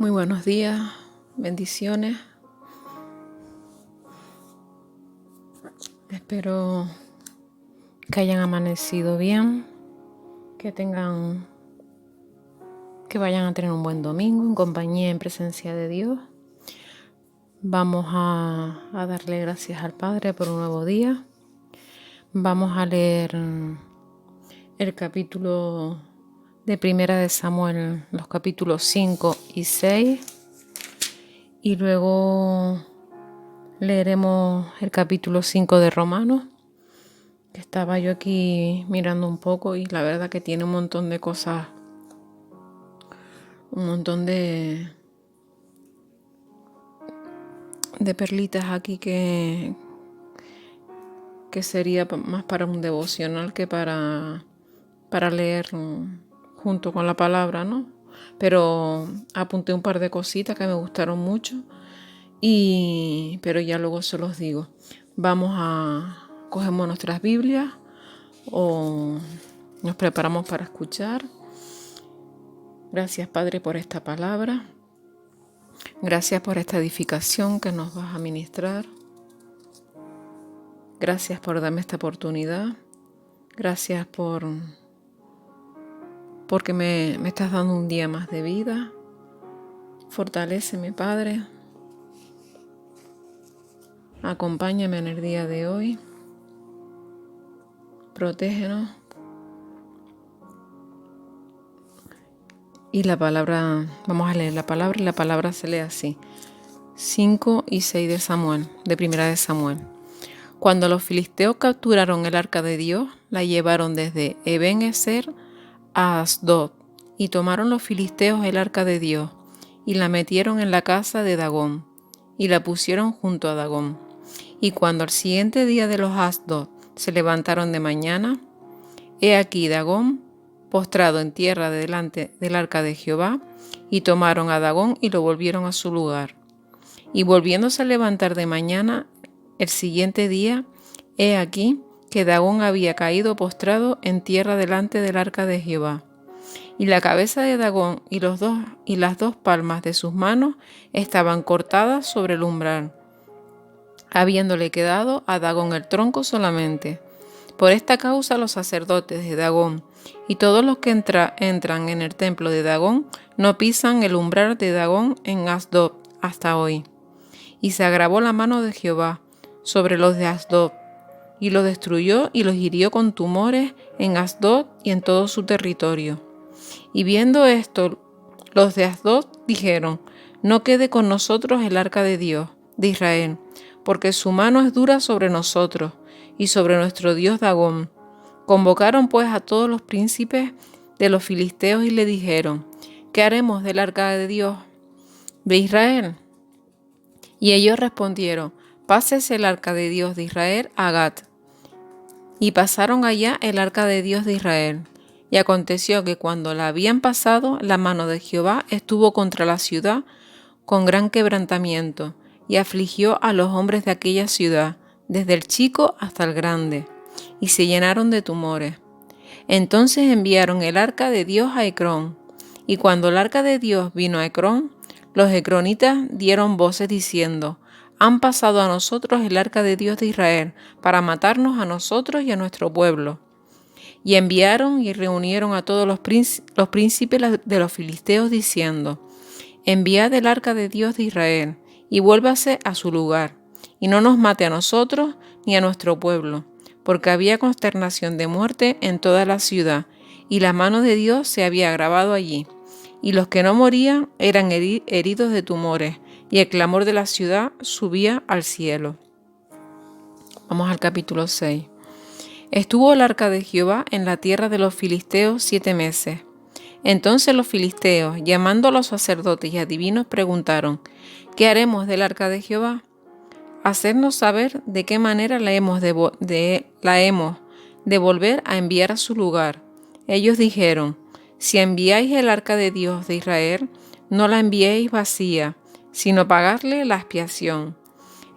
Muy buenos días, bendiciones. Espero que hayan amanecido bien, que vayan a tener un buen domingo en compañía, en presencia de Dios. Vamos a darle gracias al Padre por un nuevo día. Vamos a leer el capítulo de Primera de Samuel, los capítulos 5 y 6. Y luego leeremos el capítulo 5 de Romanos, que estaba yo aquí mirando un poco y la verdad que tiene un montón de cosas, un montón de perlitas aquí que sería más para un devocional que para leer junto con la palabra, ¿no? Pero apunté un par de cositas que me gustaron mucho, pero ya luego se los digo. Cogemos nuestras Biblias o nos preparamos para escuchar. Gracias, Padre, por esta palabra. Gracias por esta edificación que nos vas a ministrar. Gracias por darme esta oportunidad. Gracias porque me estás dando un día más de vida. Fortaléceme, Padre. Acompáñame en el día de hoy. Protégenos. Y la palabra, vamos a leer la palabra y la palabra se lee así. 5 y 6 de Samuel, de Primera de Samuel. Cuando los filisteos capturaron el arca de Dios, la llevaron desde Eben-ezer a Asdod, y tomaron los filisteos el arca de Dios, y la metieron en la casa de Dagón, y la pusieron junto a Dagón. Y cuando al siguiente día de los Asdod se levantaron de mañana, he aquí Dagón postrado en tierra delante del arca de Jehová, y tomaron a Dagón y lo volvieron a su lugar. Y volviéndose a levantar de mañana, el siguiente día, he aquí que Dagón había caído postrado en tierra delante del arca de Jehová. Y la cabeza de Dagón y las dos palmas de sus manos estaban cortadas sobre el umbral, habiéndole quedado a Dagón el tronco solamente. Por esta causa los sacerdotes de Dagón y todos los que entran en el templo de Dagón no pisan el umbral de Dagón en Asdod hasta hoy. Y se agravó la mano de Jehová sobre los de Asdod, y los destruyó y los hirió con tumores en Asdod y en todo su territorio. Y viendo esto, los de Asdod dijeron: no quede con nosotros el arca de Dios, de Israel, porque su mano es dura sobre nosotros y sobre nuestro Dios Dagón. Convocaron pues a todos los príncipes de los filisteos y le dijeron: ¿qué haremos del arca de Dios de Israel? Y ellos respondieron: pásese el arca de Dios de Israel a Gat. Y pasaron allá el arca de Dios de Israel. Y aconteció que cuando la habían pasado, la mano de Jehová estuvo contra la ciudad con gran quebrantamiento, y afligió a los hombres de aquella ciudad, desde el chico hasta el grande, y se llenaron de tumores. Entonces enviaron el arca de Dios a Ecrón, y cuando el arca de Dios vino a Ecrón, los ecronitas dieron voces diciendo: han pasado a nosotros el arca de Dios de Israel, para matarnos a nosotros y a nuestro pueblo. Y enviaron y reunieron a todos los príncipes de los filisteos, diciendo: enviad el arca de Dios de Israel, y vuélvase a su lugar, y no nos mate a nosotros ni a nuestro pueblo, porque había consternación de muerte en toda la ciudad, y la mano de Dios se había agravado allí, y los que no morían eran heridos de tumores, y el clamor de la ciudad subía al cielo. Vamos al capítulo 6. Estuvo el arca de Jehová en la tierra de los filisteos 7 meses. Entonces los filisteos, llamando a los sacerdotes y adivinos, preguntaron: ¿qué haremos del arca de Jehová? Hacernos saber de qué manera la hemos de volver a enviar a su lugar. Ellos dijeron: si enviáis el arca de Dios de Israel, no la enviéis vacía, sino pagarle la expiación.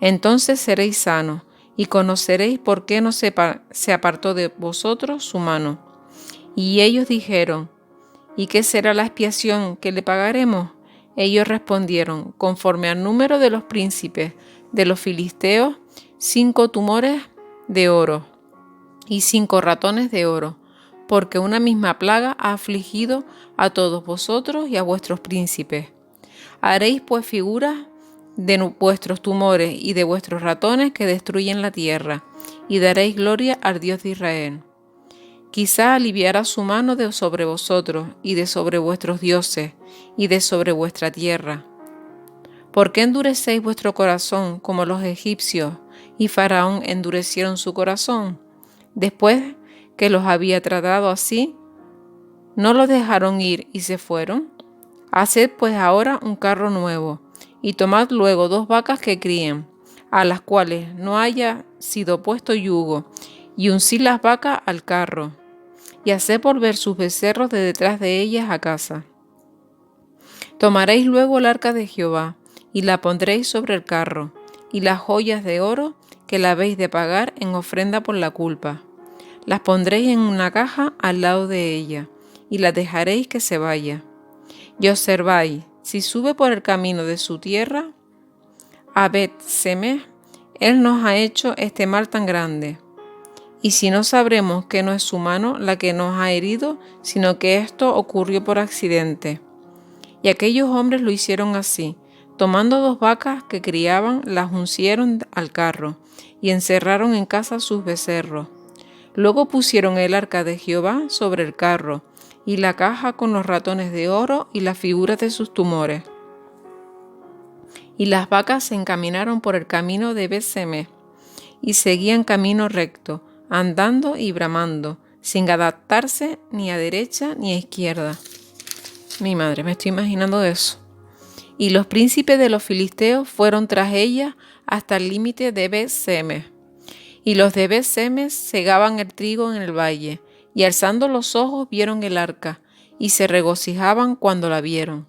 Entonces seréis sanos, y conoceréis por qué no se apartó de vosotros su mano. Y ellos dijeron: ¿y qué será la expiación que le pagaremos? Ellos respondieron: conforme al número de los príncipes de los filisteos, 5 tumores de oro y 5 ratones de oro, porque una misma plaga ha afligido a todos vosotros y a vuestros príncipes. Haréis pues figuras de vuestros tumores y de vuestros ratones que destruyen la tierra, y daréis gloria al Dios de Israel. Quizá aliviará su mano de sobre vosotros, y de sobre vuestros dioses, y de sobre vuestra tierra. ¿Por qué endurecéis vuestro corazón como los egipcios, y Faraón endurecieron su corazón? Después que los había tratado así, ¿no los dejaron ir y se fueron? Haced pues ahora un carro nuevo, y tomad luego 2 vacas que críen, a las cuales no haya sido puesto yugo, y uncid las vacas al carro, y haced volver sus becerros de detrás de ellas a casa. Tomaréis luego el arca de Jehová, y la pondréis sobre el carro, y las joyas de oro que la habéis de pagar en ofrenda por la culpa. Las pondréis en una caja al lado de ella, y las dejaréis que se vaya. Y observáis, si sube por el camino de su tierra, a Bet-Semeh, él nos ha hecho este mal tan grande. Y si no sabremos que no es su mano la que nos ha herido, sino que esto ocurrió por accidente. Y aquellos hombres lo hicieron así. Tomando 2 vacas que criaban, las uncieron al carro, y encerraron en casa sus becerros. Luego pusieron el arca de Jehová sobre el carro, y la caja con los ratones de oro y las figuras de sus tumores. Y las vacas se encaminaron por el camino de Bet-Semeh, y seguían camino recto, andando y bramando, sin adaptarse ni a derecha ni a izquierda. Mi madre, me estoy imaginando eso. Y los príncipes de los filisteos fueron tras ella hasta el límite de Bet-Semeh. Y los de Bet-Semeh segaban el trigo en el valle, y alzando los ojos vieron el arca, y se regocijaban cuando la vieron.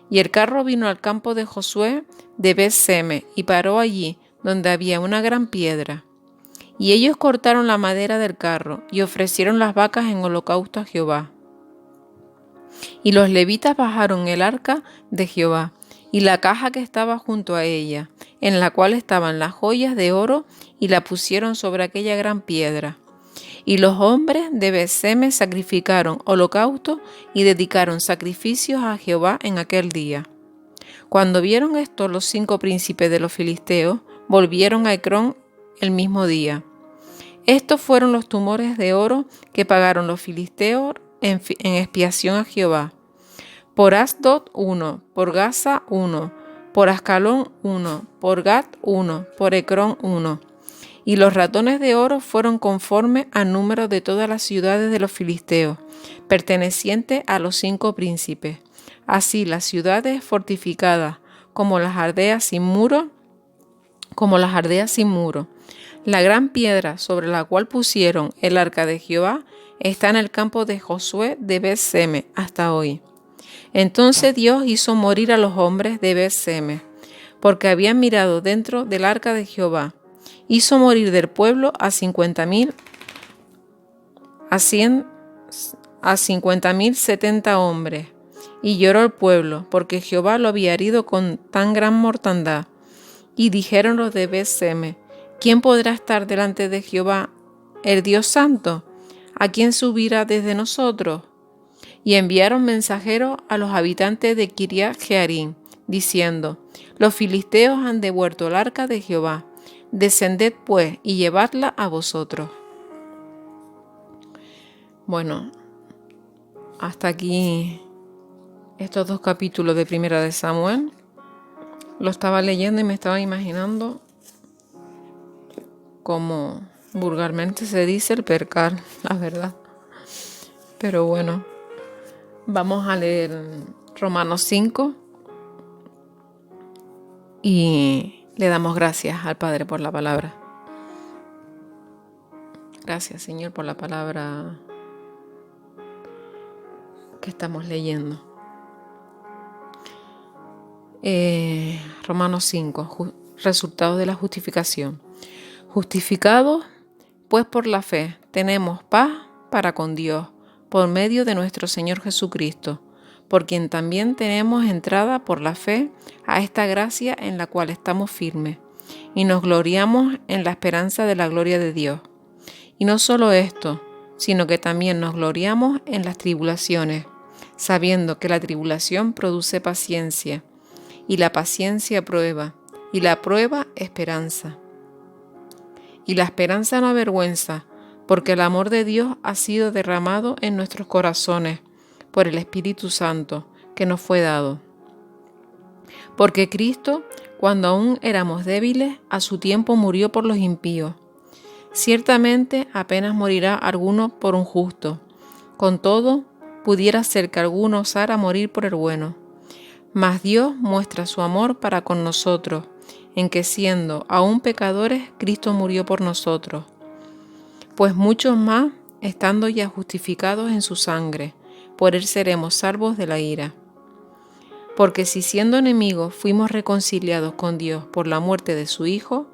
Y el carro vino al campo de Josué de Bet-Semeh, y paró allí, donde había una gran piedra. Y ellos cortaron la madera del carro, y ofrecieron las vacas en holocausto a Jehová. Y los levitas bajaron el arca de Jehová, y la caja que estaba junto a ella, en la cual estaban las joyas de oro, y la pusieron sobre aquella gran piedra. Y los hombres de Bet-Semeh sacrificaron holocausto y dedicaron sacrificios a Jehová en aquel día. Cuando vieron esto, los 5 príncipes de los filisteos volvieron a Ecrón el mismo día. Estos fueron los tumores de oro que pagaron los filisteos en expiación a Jehová. Por Asdod 1, por Gaza 1, por Ascalón 1, por Gat 1, por Ecrón 1. Y los ratones de oro fueron conforme al número de todas las ciudades de los filisteos, pertenecientes a los 5 príncipes. Así las ciudades fortificadas, como las aldeas sin muro, La gran piedra sobre la cual pusieron el arca de Jehová está en el campo de Josué de Bet-Semeh hasta hoy. Entonces Dios hizo morir a los hombres de Bet-Semeh, porque habían mirado dentro del arca de Jehová. Hizo morir del pueblo a 50,000, a 50,070 hombres. Y lloró el pueblo, porque Jehová lo había herido con tan gran mortandad. Y dijeron los de Bet-Semeh: ¿quién podrá estar delante de Jehová, el Dios santo? ¿A quién subirá desde nosotros? Y enviaron mensajeros a los habitantes de Kiriat Jearim, diciendo: los filisteos han devuelto el arca de Jehová. Descended pues y llevadla a vosotros. Bueno, hasta aquí estos 2 capítulos de Primera de Samuel. Lo estaba leyendo y me estaba imaginando, como vulgarmente se dice, el percal, la verdad. Pero bueno, vamos a leer Romanos 5 y le damos gracias al Padre por la palabra. Gracias, Señor, por la palabra que estamos leyendo. Romanos 5, resultados de la justificación. Justificados, pues por la fe, tenemos paz para con Dios, por medio de nuestro Señor Jesucristo, por quien también tenemos entrada por la fe a esta gracia en la cual estamos firmes, y nos gloriamos en la esperanza de la gloria de Dios. Y no solo esto, sino que también nos gloriamos en las tribulaciones, sabiendo que la tribulación produce paciencia, y la paciencia prueba, y la prueba esperanza. Y la esperanza no avergüenza, porque el amor de Dios ha sido derramado en nuestros corazones por el Espíritu Santo que nos fue dado. Porque Cristo, cuando aún éramos débiles, a su tiempo murió por los impíos. Ciertamente apenas morirá alguno por un justo. Con todo, pudiera ser que alguno osara morir por el bueno. Mas Dios muestra su amor para con nosotros, en que siendo aún pecadores, Cristo murió por nosotros. Pues muchos más, estando ya justificados en su sangre, por él seremos salvos de la ira. Porque si siendo enemigos fuimos reconciliados con Dios por la muerte de su Hijo,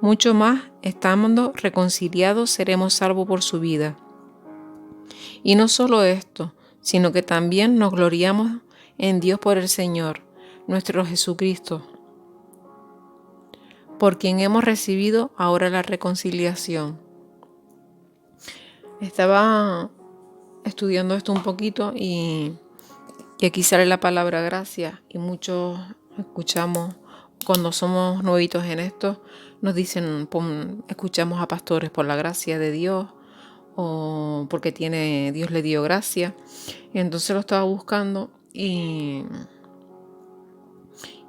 mucho más, estando reconciliados, seremos salvos por su vida. Y no solo esto, sino que también nos gloriamos en Dios por el Señor, nuestro Jesucristo, por quien hemos recibido ahora la reconciliación. Estaba estudiando esto un poquito y aquí sale la palabra gracia, y muchos escuchamos, cuando somos nuevitos en esto, nos dicen, escuchamos a pastores por la gracia de Dios, o porque Dios le dio gracia. Y entonces lo estaba buscando y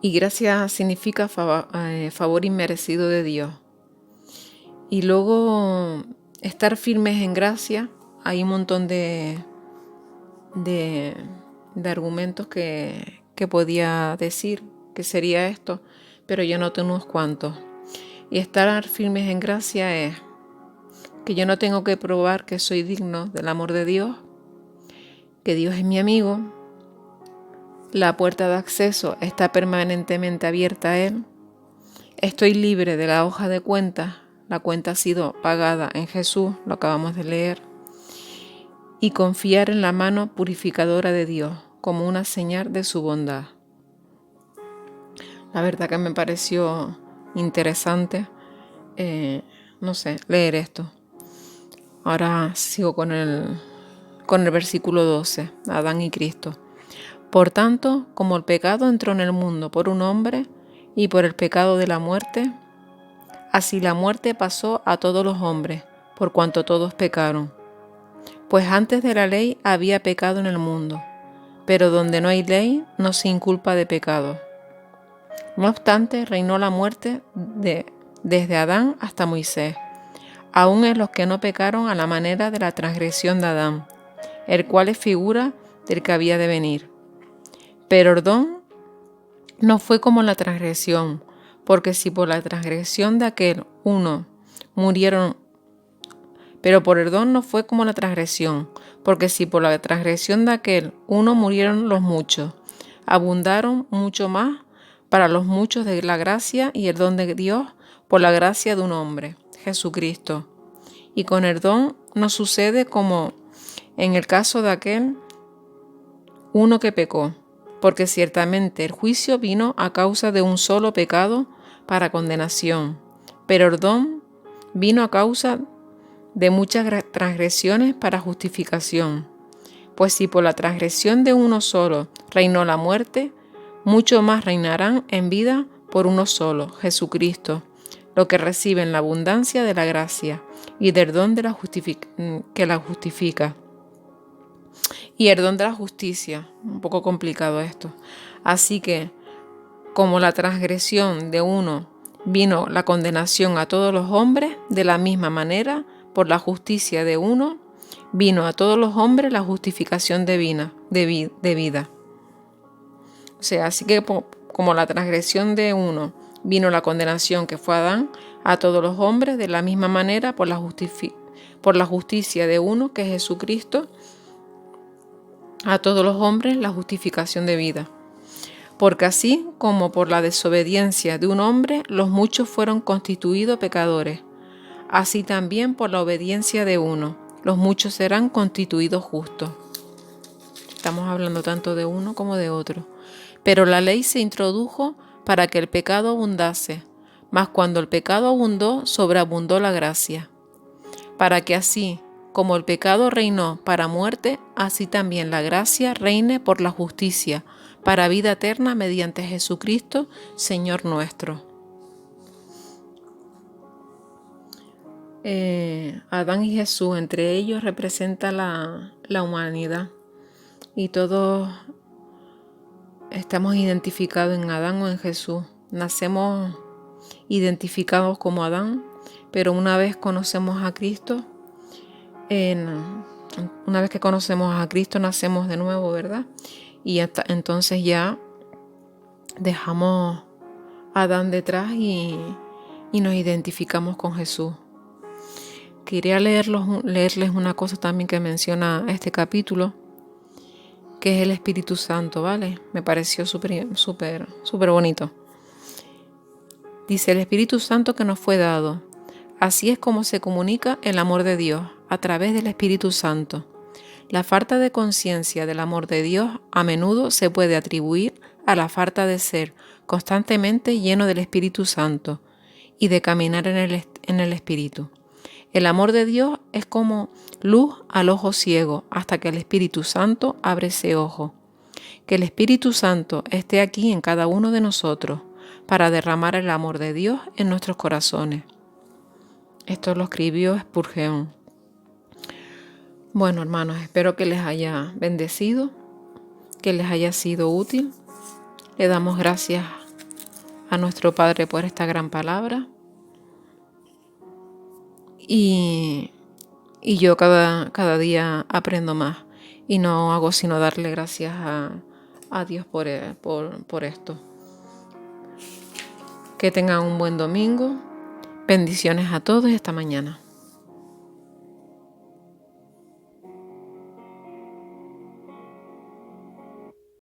gracia significa favor inmerecido de Dios. Y luego estar firmes en gracia, hay un montón de argumentos que podía decir que sería esto, pero yo noté unos cuantos. Y estar firmes en gracia es que yo no tengo que probar que soy digno del amor de Dios, que Dios es mi amigo, la puerta de acceso está permanentemente abierta a Él, estoy libre de la hoja de cuentas, la cuenta ha sido pagada en Jesús, lo acabamos de leer, y confiar en la mano purificadora de Dios como una señal de su bondad. La verdad que me pareció interesante, leer esto. Ahora sigo con el versículo 12, Adán y Cristo. Por tanto, como el pecado entró en el mundo por un hombre, y por el pecado de la muerte, así la muerte pasó a todos los hombres, por cuanto todos pecaron. Pues antes de la ley había pecado en el mundo, pero donde no hay ley no se inculpa de pecado. No obstante, reinó la muerte desde Adán hasta Moisés, aun en los que no pecaron a la manera de la transgresión de Adán, el cual es figura del que había de venir. Pero el don no fue como la transgresión, porque si por la transgresión de aquel uno murieron, pero por el don no fue como la transgresión, porque si por la transgresión de aquel uno murieron los muchos, abundaron mucho más para los muchos de la gracia y el don de Dios por la gracia de un hombre, Jesucristo. Y con el don no sucede como en el caso de aquel uno que pecó, porque ciertamente el juicio vino a causa de un solo pecado para condenación, pero el don vino a causa de muchas transgresiones para justificación. Pues si por la transgresión de uno solo reinó la muerte, mucho más reinarán en vida por uno solo, Jesucristo, lo que reciben la abundancia de la gracia y del don de que la justifica. Y el don de la justicia, un poco complicado esto. Así que, como la transgresión de uno vino la condenación a todos los hombres, de la misma manera, por la justicia de uno, vino a todos los hombres la justificación de vida. O sea, así que como la transgresión de uno vino la condenación que fue Adán, a todos los hombres, de la misma manera, por la justicia de uno, que es Jesucristo, a todos los hombres la justificación de vida. Porque así como por la desobediencia de un hombre los muchos fueron constituidos pecadores, así también por la obediencia de uno los muchos serán constituidos justos. Estamos hablando tanto de uno como de otro. Pero la ley se introdujo para que el pecado abundase, mas cuando el pecado abundó, sobreabundó la gracia. Para que así, como el pecado reinó para muerte, así también la gracia reine por la justicia, para vida eterna mediante Jesucristo, Señor nuestro. Adán y Jesús, entre ellos representa la humanidad. Y todos estamos identificados en Adán o en Jesús. Nacemos identificados como Adán, pero una vez conocemos a Cristo, una vez que conocemos a Cristo nacemos de nuevo, ¿verdad? Y entonces ya dejamos a Adán detrás y nos identificamos con Jesús. Quería leerles una cosa también que menciona este capítulo, que es el Espíritu Santo, ¿vale? Me pareció súper bonito. Dice: el Espíritu Santo que nos fue dado. Así es como se comunica el amor de Dios, a través del Espíritu Santo. La falta de conciencia del amor de Dios a menudo se puede atribuir a la falta de ser constantemente lleno del Espíritu Santo y de caminar en el Espíritu. El amor de Dios es como luz al ojo ciego hasta que el Espíritu Santo abre ese ojo. Que el Espíritu Santo esté aquí en cada uno de nosotros para derramar el amor de Dios en nuestros corazones. Esto lo escribió Spurgeon. Bueno, hermanos, espero que les haya bendecido, que les haya sido útil. Le damos gracias a nuestro Padre por esta gran palabra. Y yo cada día aprendo más y no hago sino darle gracias a Dios por esto. Que tengan un buen domingo. Bendiciones a todos y hasta mañana.